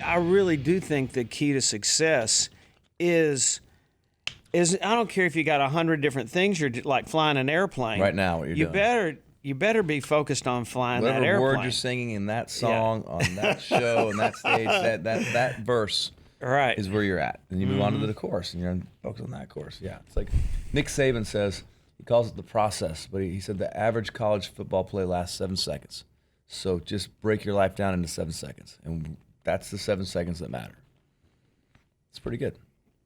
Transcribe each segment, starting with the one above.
I really do think the key to success is I don't care if you got 100 different things you're like flying an airplane. Right now, what you're doing. You better be focused on flying Whatever that airplane. word you're singing in that song, on that show, on that stage, that verse right. is where you're at. And you move on to the course, and you're focused on that course. Yeah, it's like Nick Saban says, he calls it the process, but he said the average college football play lasts 7 seconds. So just break your life down into 7 seconds, and that's the 7 seconds that matter. It's pretty good.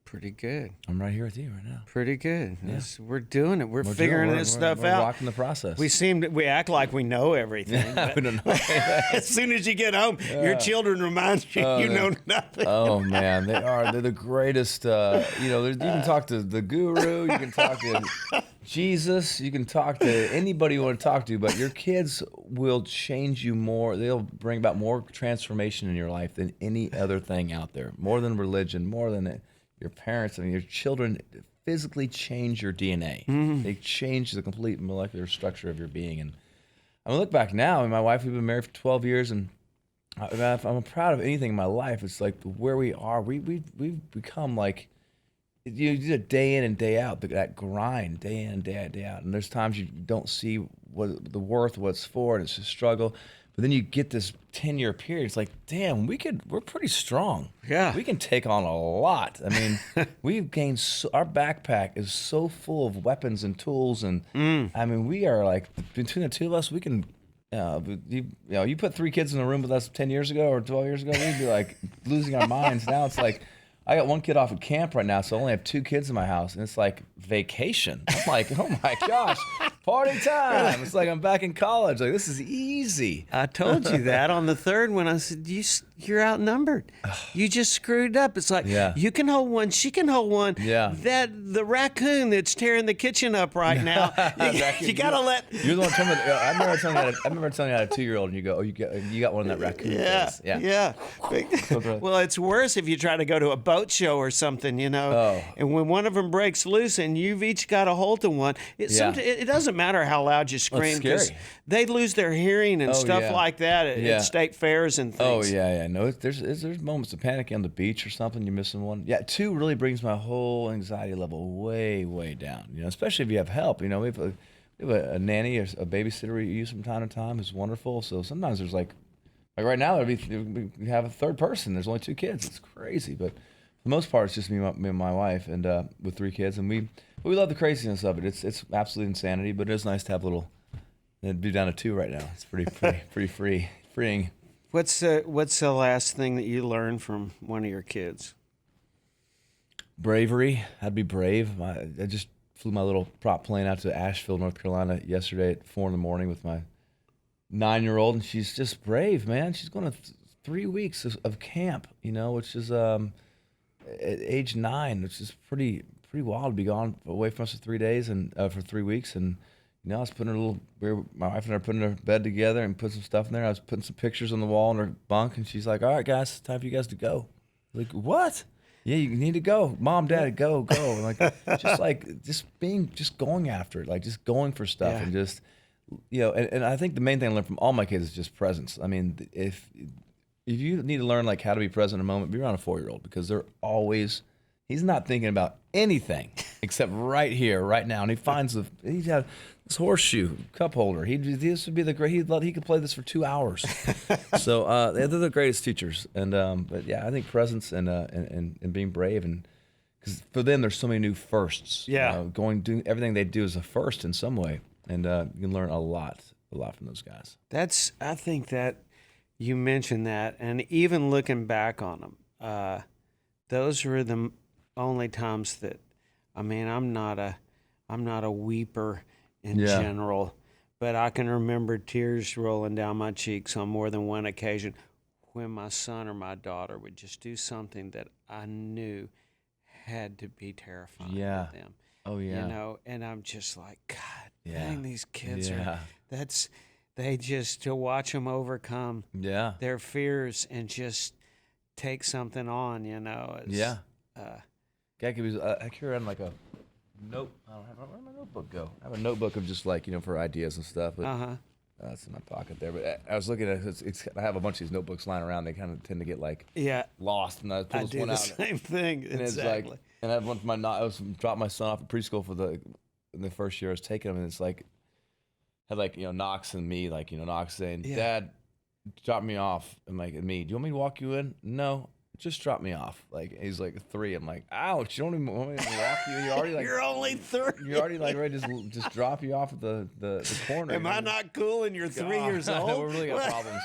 Pretty good. I'm right here with you right now. Pretty good. Yeah. We're doing it. We're figuring this stuff out. We're walking the process. We act like we know everything. Yeah, we don't know. As soon as you get home, your children remind you you know nothing. Oh man, they're the greatest. You can talk to the guru, you can talk to Jesus, you can talk to anybody you want to talk to, but your kids will change you more. They'll bring about more transformation in your life than any other thing out there. More than religion, more than your parents. I mean, your children physically change your DNA. Mm-hmm. They change the complete molecular structure of your being. And I mean, look back now, and my wife, we've been married for 12 years, and if I'm proud of anything in my life, it's like where we are. We've become like, you do it day in and day out, that grind, day in and day out. And there's times you don't see what the worth, what it's for, and it's a struggle. But then you get this 10-year period. It's like, damn, we're pretty strong. Yeah. We can take on a lot. I mean, we've gained, our backpack is so full of weapons and tools. And I mean, we are like, between the two of us, we can, you put 3 kids in a room with us 10 years ago or 12 years ago, we'd be like losing our minds. Now it's like, I got 1 kid off at camp right now, so I only have 2 kids in my house, and it's like vacation. I'm like, oh my gosh, party time. It's like I'm back in college. Like, this is easy. I told you that on the third one. I said, you're outnumbered. You just screwed up. It's like, you can hold one, she can hold one. Yeah. The raccoon that's tearing the kitchen up right now, you got to let... You're the one telling me, I remember telling you I had a 2-year-old, and you go, oh, you got one of that raccoon face. Yeah. Well, it's worse if you try to go to a boat show or something, and when one of them breaks loose and you've each got a hold of one, it doesn't matter how loud you scream, because they lose their hearing and stuff like that at state fairs and things. Oh yeah. No, there's moments of panic on the beach or something, you're missing one. Yeah, 2 really brings my whole anxiety level way, way down. Especially if you have help. We have a nanny or a babysitter we use from time to time who's wonderful. So sometimes there's like right now we have a third person. There's only 2 kids. It's crazy, but for the most part, it's just me and my wife, and with 3 kids, and we love the craziness of it. It's absolute insanity, but it is nice to have a little. It'd be down to 2 right now. It's pretty freeing. What's the last thing that you learned from one of your kids? Bravery. I'd be brave. I just flew my little prop plane out to Asheville, North Carolina yesterday at 4 a.m. with my 9-year-old, and she's just brave, man. She's going to 3 weeks of camp, which is at age 9, which is pretty wild to be gone away from us for 3 days and for 3 weeks. And I was putting my wife and I were putting her bed together and put some stuff in there. I was putting some pictures on the wall in her bunk, and she's like, "All right, guys, it's time for you guys to go." Like, what? Yeah, you need to go. Mom, Dad, go. just going after it, like just going for stuff and just, and I think the main thing I learned from all my kids is just presence. I mean, if you need to learn like how to be present in a moment, be around a 4-year-old, because he's not thinking about anything except right here, right now. And he's got this horseshoe cup holder. This would be the great. He could play this for 2 hours. So they're the greatest teachers. And but yeah, I think presence and being brave, and because for them there's so many new firsts. Yeah, doing everything they do is a first in some way, and you can learn a lot from those guys. I think that you mentioned that, and even looking back on them, those were the only times that, I mean, I'm not a weeper in general, but I can remember tears rolling down my cheeks on more than one occasion when my son or my daughter would just do something that I knew had to be terrifying to them. Oh yeah. And I'm just like, God dang, these kids to watch them overcome their fears and just take something on, I carry around like a note. Where'd my notebook go? I have a notebook of just like, for ideas and stuff. But That's in my pocket there. But I was looking at I have a bunch of these notebooks lying around. They kind of tend to get like lost, and I pull this do one the out. same thing. And exactly. It's like, and I have one for I was dropped my son off at preschool in the first year I was taking him, and it's like had like Knox and me, like Knox saying, "Dad, drop me off," and like me, "Do you want me to walk you in?" "No, just drop me off." Like he's like 3. I'm like, "Ouch! You don't even want me to walk you? You're already like You're only 3. You're already like ready to just drop you off at the corner." Am I not cool? And you're 3 years old. We really got problems.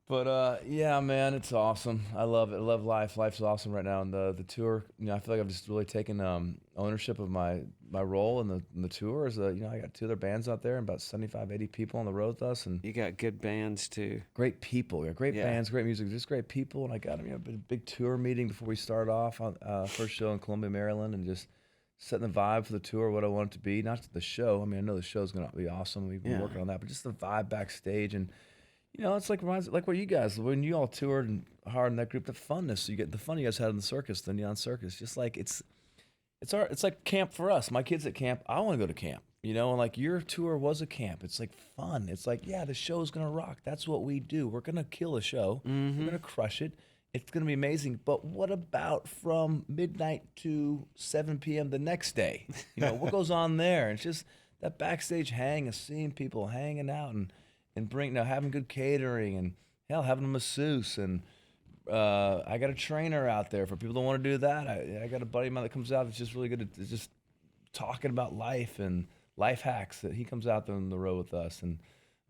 But yeah, man, it's awesome. I love it. I love life. Life's awesome right now. And the tour, I feel like I've just really taken ownership of my role in the tour. I got 2 other bands out there and about 75, 80 people on the road with us. And you got good bands too. Great people. Yeah, great bands, great music, just great people. And I got a big tour meeting before we started off on first show in Columbia, Maryland, and just setting the vibe for the tour, what I want it to be. Not the show. I mean, I know the show's going to be awesome. We've been working on that, but just the vibe backstage. And it's like reminds like what you guys, when you all toured hard in that group, the funness you get, the fun you guys had in the circus, the Neon Circus, just like it's like camp for us. My kids at camp, I want to go to camp, and like your tour was a camp. It's like fun. It's like, the show's gonna rock. That's what we do. We're gonna kill a show. We're gonna crush it. It's gonna be amazing. But what about from midnight to 7 p.m. the next day? What goes on there? It's just that backstage hang of seeing people hanging out and having good catering and having a masseuse and I got a trainer out there for people that want to do that. I got a buddy of mine that comes out that's just really good at just talking about life and life hacks. That he comes out there on the road with us, and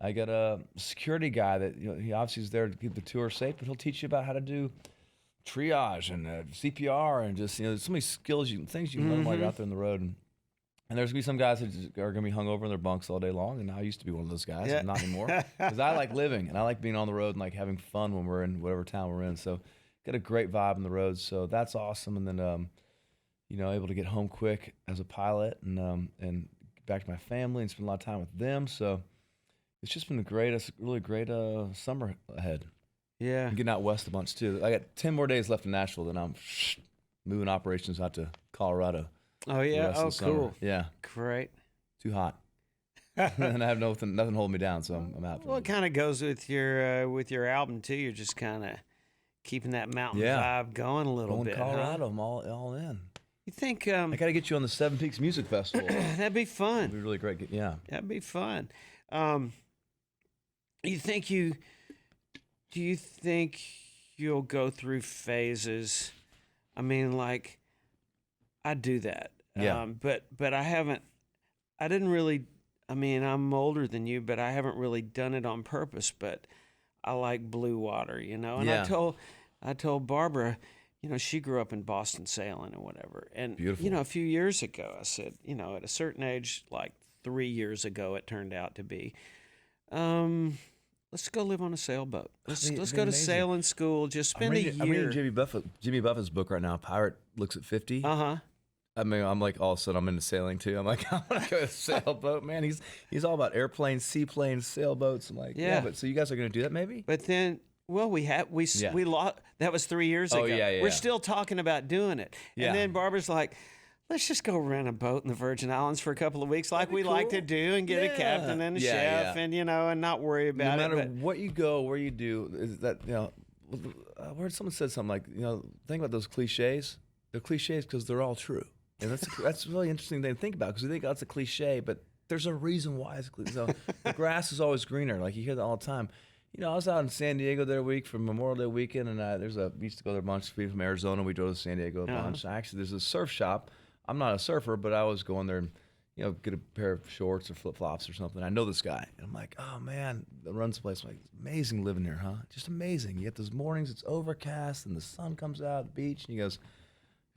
I got a security guy that he obviously is there to keep the tour safe, but he'll teach you about how to do triage and CPR and just so many skills things you can learn while you're out there on the road. And there's going to be some guys that are going to be hung over in their bunks all day long. And I used to be one of those guys, but not anymore. Because I like living, and I like being on the road and like having fun when we're in whatever town we're in. So got a great vibe on the road. So that's awesome. And then, able to get home quick as a pilot and get back to my family and spend a lot of time with them. So it's just been a really great summer ahead. Yeah. And getting out west a bunch, too. I got 10 more days left in Nashville, then I'm moving operations out to Colorado. Oh yeah! Oh, cool. Yeah, great. Too hot, and I have nothing holding me down, so I'm out. Well, it kind of goes with your album too. You're just kind of keeping that mountain vibe going a little bit. Colorado, huh? I'm all in. You think? I got to get you on the Seven Peaks Music Festival. That'd be fun. That'd be really great. Yeah, that'd be fun. Do you think you'll go through phases? I mean, like. I do that. But I didn't really, I mean, I'm older than you, but I haven't really done it on purpose, but I like blue water, and I told Barbara, she grew up in Boston sailing and whatever. And, beautiful. A few years ago, I said, at a certain age, like 3 years ago, it turned out to be, let's go live on a sailboat. Let's go to sailing school. Just spend a year. I'm reading Jimmy Buffett's book right now, Pirate Looks at 50. Uh-huh. I mean, I'm like, all of a sudden I'm into sailing too. I'm like, I want to go to a sailboat, man. He's all about airplanes, seaplanes, sailboats. I'm like, but so you guys are going to do that maybe? But then, well, we lost. That was 3 years ago. Yeah. We're still talking about doing it. Yeah. And then Barbara's like, let's just go rent a boat in the Virgin Islands for a couple of weeks like we like to do and get a captain and a chef and, and not worry about it. No matter what you go, where you do, is that, I heard someone said something like, think about those cliches. They're cliches because they're all true. And that's a really interesting thing to think about because we think that's a cliche, but there's a reason why it's a cliche. So the grass is always greener. Like you hear that all the time. I was out in San Diego the other week for Memorial Day weekend, and we used to go there a bunch of people from Arizona. We drove to San Diego a bunch. Actually, there's a surf shop. I'm not a surfer, but I was going there and, get a pair of shorts or flip-flops or something. I know this guy. And I'm like, oh, man, that runs the place. I'm like, it's amazing living here, huh? Just amazing. You get those mornings, it's overcast, and the sun comes out at the beach, and he goes,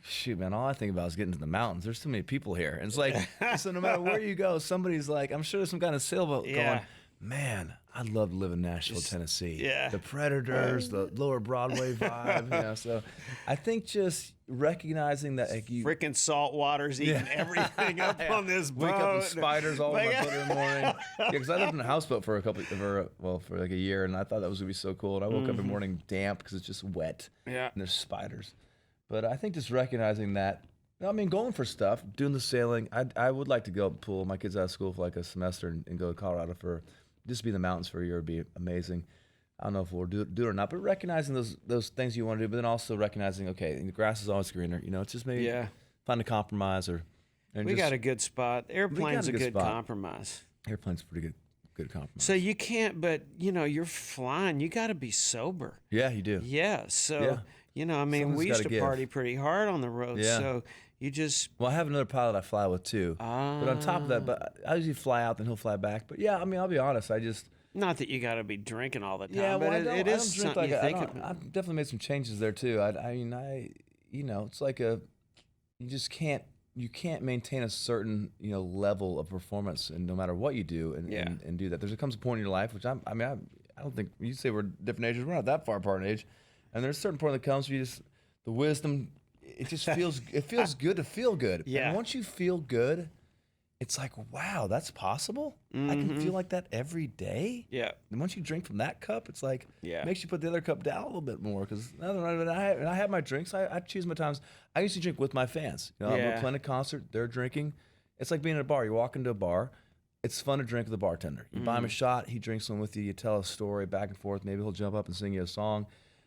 shoot, man, all I think about is getting to the mountains. There's too many people here. And it's like, so no matter where you go, somebody's like, I'm sure there's some kind of sailboat going, man, I'd love to live in Nashville, Tennessee. Yeah. The Predators, the Lower Broadway vibe. So I think just recognizing that freaking salt water's eating everything up on this boat. Wake up with spiders all over my foot in the morning. Because I lived in a houseboat for like a year, and I thought that was gonna be so cool. And I woke up in the morning damp because it's just wet. Yeah. And there's spiders. But I think just recognizing that I mean, going for stuff, doing the sailing. I would like to go pull my kids out of school for like a semester and go to Colorado for just be in the mountains for a year would be amazing. I don't know if we'll do it or not, but recognizing those things you want to do, but then also recognizing, okay, the grass is always greener. You know, it's just maybe find a compromise we got a good spot. Airplane's a good compromise. Airplane's pretty good compromise. So you can't, but you're flying. You got to be sober. Yeah, you do. Yeah. So I mean, Someone's we used gotta to give. party pretty hard on the road. Yeah. So you just Well, I have another pilot I fly with too. But on top of that, but I usually fly out, then he'll fly back. But yeah, I mean, I'll be honest. not that you got to be drinking all the time. Yeah, well, but it is I don't drink something you think I've definitely made some changes there too. It's like you can't maintain a certain level of performance, and no matter what you do, and do that. There comes a point in your life, which I don't think you say we're different ages. We're not that far apart in age, and there's a certain point that comes where the wisdom. It just feels good to feel good. Yeah. And once you feel good, it's like, wow, that's possible. I can feel like that every day. Yeah. And once you drink from that cup, it's like, Yeah. makes you put the other cup down a little bit more. Because I have my drinks. I choose my times. I used to drink with my fans. I'm playing a concert. They're drinking. It's like being at a bar. You walk into a bar. It's fun to drink with the bartender. You buy him a shot. He drinks one with you. You tell a story back and forth. Maybe he'll jump up and sing you a song.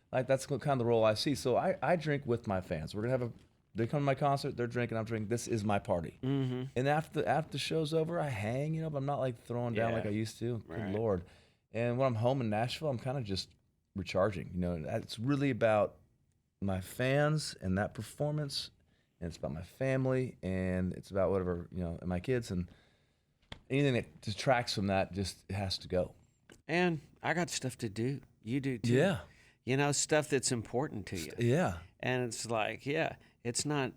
Like that's kind of the role I see. So I drink with my fans. We're gonna they come to my concert. They're drinking. I'm drinking. This is my party. Mm-hmm. And after the show's over, I hang. But I'm not like throwing down like I used to. Good Lord. And when I'm home in Nashville, I'm kind of just recharging. It's really about my fans and that performance, and it's about my family, and it's about whatever and my kids, and anything that detracts from that just has to go. And I got stuff to do. You do too. Yeah. Stuff that's important to you. Yeah. And it's like, it's not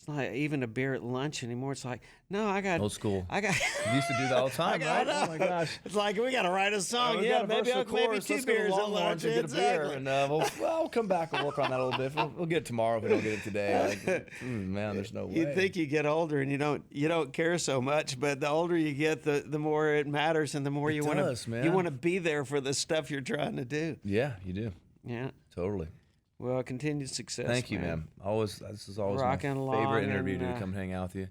even a beer at lunch anymore. It's like, no, I got old school. I got You used to do that all the time, right? Oh my gosh. It's like we got to write a song. Maybe 2 beers at lunch. Get a beer, and we'll come back and work on that a little bit. We'll get it tomorrow if we don't get it today. Man, there's no way. You think you get older and you don't care so much, but the older you get, the more it matters, and the more you want to be there for the stuff you're trying to do. Yeah, you do. Yeah, totally. Well, continued success. Thank you, man. This is always Rocking my along favorite interview and, to come hang out with you.